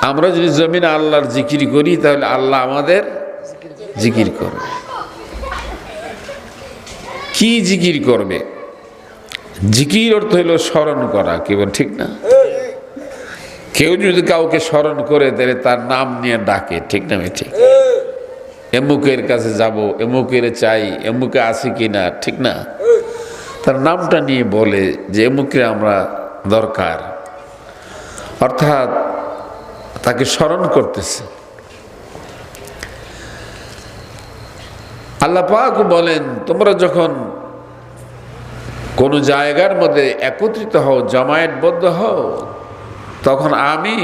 আমরা যদি জমিনে আল্লাহর জিকির করি তাহলে আল্লাহ আমাদের জিকির করবে। কি জিকির করবে? জিকির অর্থ হলো স্মরণ করা, কি বল ঠিক না? কেউ যদি কাউকে স্মরণ করে তাহলে তার নাম নিয়ে ডাকে, ঠিক না? ঠিক, এমুকের কাছে যাব, এমুকের চাই, এমুকে আছে কিনা, ঠিক না? তার নামটা নিয়ে বলে যে এমুকে আমরা দরকার, অর্থাৎ তাকে স্মরণ করতেছে। আল্লাহ পাক বলেন, তোমরা যখন কোন জায়গার মধ্যে একত্রিত হও, জামায়াতবদ্ধ হও, তখন আমি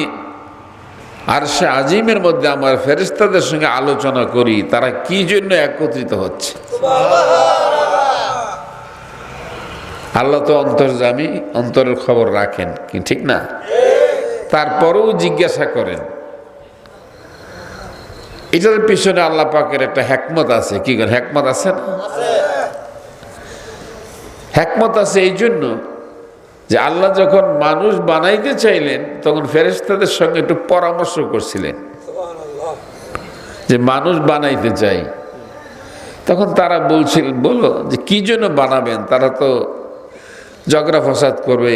আরশে আজিমের মধ্যে আমার ফেরেশতাদের সঙ্গে আলোচনা করি তারা কি জন্য একত্রিত হচ্ছে। আল্লাহ তো অন্তর্যামী, অন্তরের খবর রাখেন, কি ঠিক না? তারপরেও জিজ্ঞাসা করেন। এটার পিছনে আল্লাহ পাকের একটা হিকমত আছে। কি করেন? হিকমত আছে না? হিকমত আছে এই জন্য যে আল্লাহ যখন মানুষ বানাইতে চাইলেন তখন ফেরেশতাদের সঙ্গে একটু পরামর্শ করছিলেন যে মানুষ বানাইতে চাই। তখন তারা বলছিল, বলো যে কি জন্য বানাবেন? তারা তো ঝগড়া ফসাদ করবে,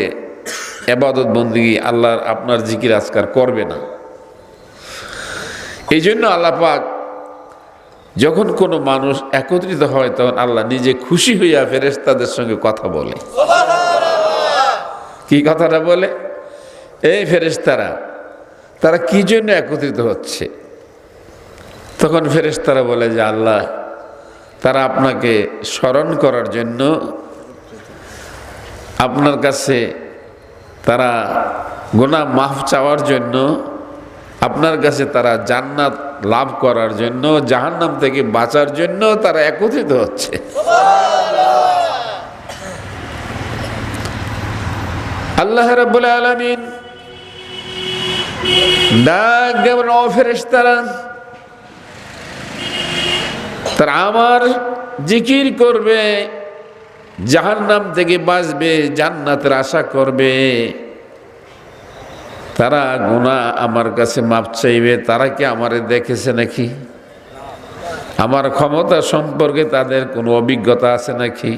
ইবাদত বন্দেগী আল্লাহর আপনার জিকির আজকার করবে না। এই জন্য আল্লাহ পাক যখন কোনো মানুষ একত্রিত হয় তখন আল্লাহ নিজে খুশি হইয়া ফেরেশতাদের সঙ্গে কথা বলে। কি কথাটা বলে? এই ফেরেশতারা, তারা কি জন্য একত্রিত হচ্ছে? তখন ফেরেশতারা বলে যে আল্লাহ, তারা আপনাকে স্মরণ করার জন্য, আপনার কাছে তারা গুনাহ মাফ চাওয়ার জন্য, আপনার কাছে তারা জান্নাত লাভ করার জন্য, জাহান্নাম থেকে বাঁচার জন্য তারা একত্রিত হচ্ছে। আল্লাহ রাব্বুল আলামিন ডাক দেবেন, ও ফেরেশতারা, তারা আমার জিকির করবে, জাহান্নাম থেকে বাঁচবে, জান্নাতের আশা করবে, তারা গুনাহ আমার কাছে মাপ চাইবে। তারা কি আমারে দেখেছে নাকি? আমার ক্ষমতা সম্পর্কে তাদের কোনো অভিজ্ঞতা আছে নাকি?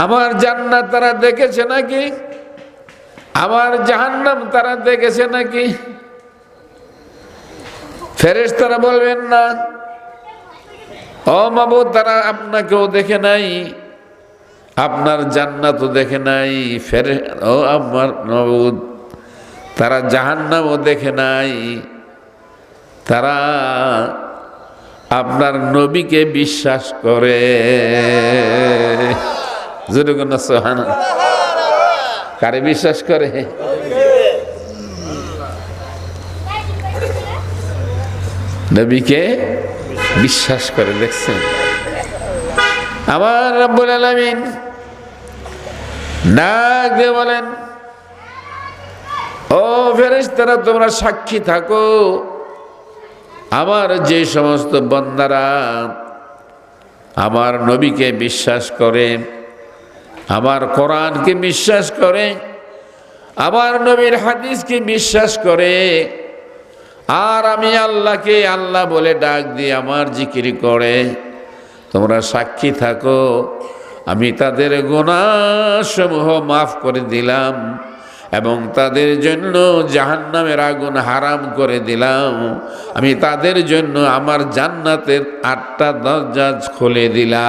আমার জান্নাত তারা দেখেছে নাকি? আমার জাহান্নাম তারা দেখেছে নাকি? ফেরেশতারা বলবেন না, ও মাবুদ, তারা আপনাকেও দেখে নাই, আপনার জান্নাতও দেখে নাই। ও আমার মাবুদ, তারা জাহান্নামও দেখে নাই, তারা আপনার নবীকে বিশ্বাস করে। কারে বিশ্বাস করে? নবীকে বিশ্বাস করে। দেখছেন আমার রব্বুল আলামিন ডাক দিয়ে বলেন, ও ফেরেশতারা, তোমরা সাক্ষী থাকো, আমার যে সমস্ত বান্দারা আমার নবীকে বিশ্বাস করে, আমার কোরআনকে বিশ্বাস করে, আমার নবীর হাদিসকে বিশ্বাস করে, আর আমি আল্লাহকে আল্লাহ বলে ডাক দিয়ে আমার জিকির করে, তোমরা সাক্ষী থাকো, আমি তাদের গুনাহসমূহ মাফ করে দিলাম এবং তাদের জন্য জাহান্নামের আগুন হারাম করে দিলাম। আমি তাদের জন্য আমার জান্নাতের 8টা দরজা খুলে দিলাম।